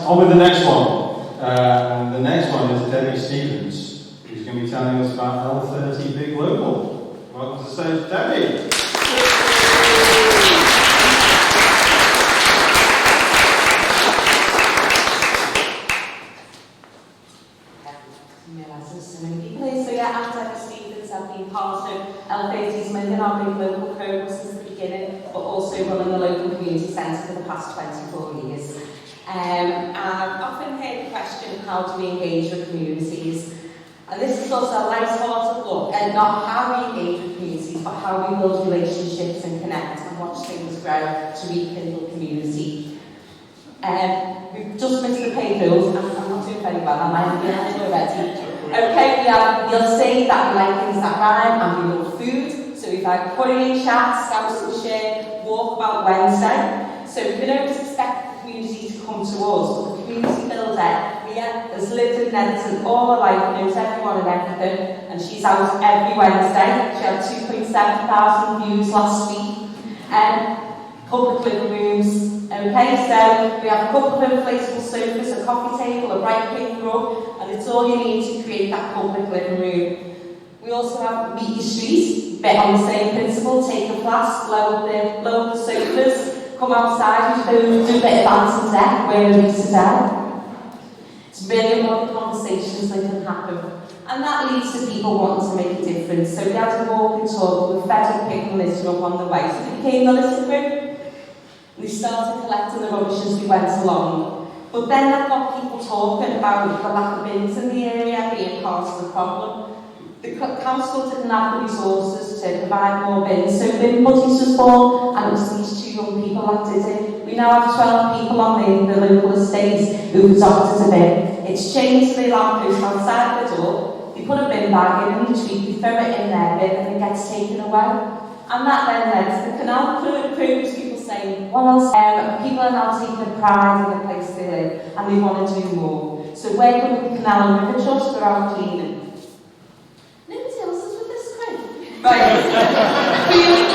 on with the next one. And the next one is Debbie Stevens, who's going to be telling us about L30 Big Local. Welcome to the stage, Debbie. So yeah, I'm Debbie Stevens. I've been part of L30's within our Big Local programme since the beginning, but also running the local community centre for the past 24 years. I've often heard the question, how do we engage with communities? And this is also a light-hearted look at not how we engage with communities, but how we build relationships and connect and watch things grow to rekindle community. We've just missed the pay bills, and I'm not doing very well, am I? Already. Okay, you'll see that we like things that rhyme and we love food. So we've had curry chat, Scouse Share, Walkabout Wednesday. So we can always expect the community to come to us, but the community builder here has lived in Netherton all her life, knows everyone and everything, and she's out every Wednesday. She had 2.7 thousand views last week. Public living rooms. Okay, so we have a couple of inflatable sofas, a coffee table, a bright pink rug, and it's all you need to create that public living room. We also have Meet Your Street, bit on the same principle, take a flask, blow up the sofas, come outside, do a bit of dancing deck, where we sit down. It's really important conversations that can happen. And that leads to people wanting to make a difference. So we had a walk and talk, we fed up picking litter up on the way, so it became the litter group. We started collecting the rubbish as we went along. But then that got people talking about the lack of bins in the area being part of the problem. The council didn't have the resources to provide more bins, so bin buddies was born, and it was these two young people that did it. We now have 12 people on the local estate who've adopted a bin. It's chained to the lamppost outside the door. They put a bin bag in each week, they throw it in their bin, and it gets taken away. And that then led to the Canal Crew, people saying, what else? People are now taking a pride in the place they live, and they want to do more. So we're going with the Canal and River Trust for our cleaning. Nobody else is with this group. Right. Feeling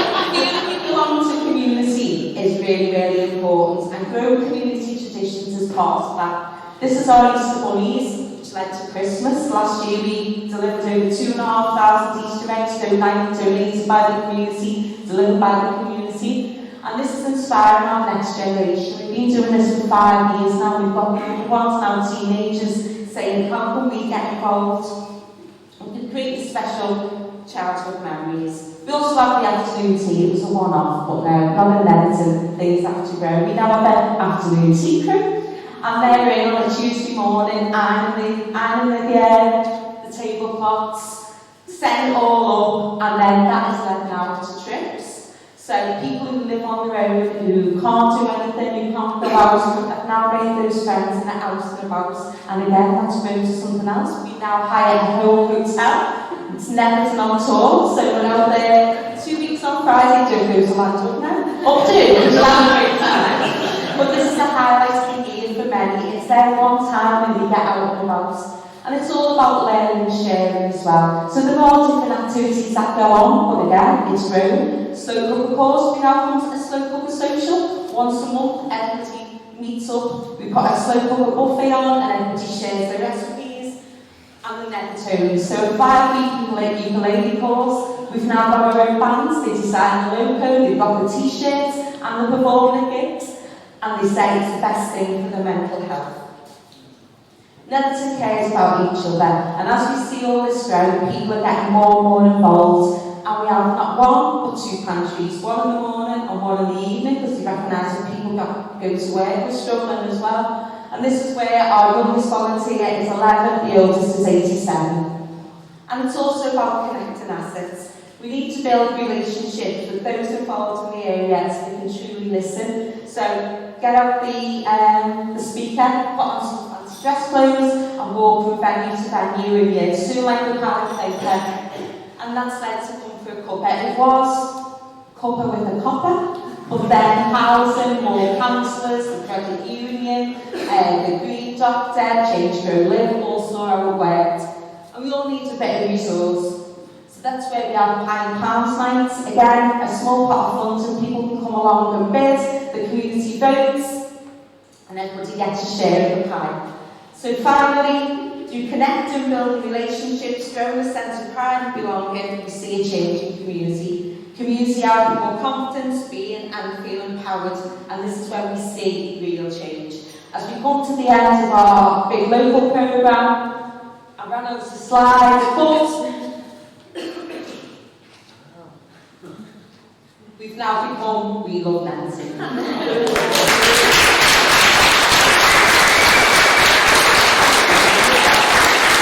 we belong to community is really, really important, and growing community traditions is part of that. This is our Easter bunnies, which led to Christmas. Last year we delivered over 2,500 Easter eggs donated by the community, delivered by the community. And this is inspiring our next generation. We've been doing this for 5 years now. We've got young ones now, teenagers, saying, how can we get involved? We can create special childhood memories. We also have the afternoon tea. It was a one-off, but no, not in Netherton. Things have to grow. We now have an afternoon tea crew. And they're in on a Tuesday morning, ironing the tablecloths, setting it all up, and then that is led now to trips. So people who live on the road, who can't do anything, who can't go out, have now made those friends and are out and about. And again, that's grown to something else. We now hire a whole hotel. It's Netherton on tour, so we're out there 2 weeks on Friday. Don't go to Landwood now. Up to, but this is a highlight of the year for many. It's their one time when they get out and about. And it's all about learning and sharing as well. So there are different activities that go on, but again, it's grown. Slow cooker course, we now run a slow cooker social. Once a month, everybody meets up. We put a slow cooker buffet on, and everybody shares their recipes. And the Netherton. So a 5-week ukulele course. We've now got our own bands. They design the logo, they've got the t-shirts, and the performing gigs. And they say it's the best thing for their mental health. Netherton cares about each other, and as we see all this grow, people are getting more and more involved, and we have not one but 2 pantries, one in the morning and one in the evening, because we recognise that people go to work, we're struggling as well. And this is where our youngest volunteer is 11, the oldest is 87. And it's also about connecting assets. We need to build relationships with those involved in the area so they can truly listen. So get out the speaker, put on some fancy dress clothes, and walk from venue to venue in year 2 like the pallet paper. And that's led to come for a cuppa. It was cuppa with a copper, but then housing, more councillors, the credit union, the Green Doctor, Change Grow Live, all saw how it worked. And we all need a bit of resource. That's where we have Pine Pounds nights. Again, a small pot of funds and people can come along and bid. The community votes. and everybody gets a share of the pie. So finally, through connecting and building relationships, growing a sense of pride and belonging, we see a change in community. Community having more confidence, being and feeling empowered, and this is when we see real change. As we come to the end of our big local programme, I ran out of slides, but we've now become We Love Netherton.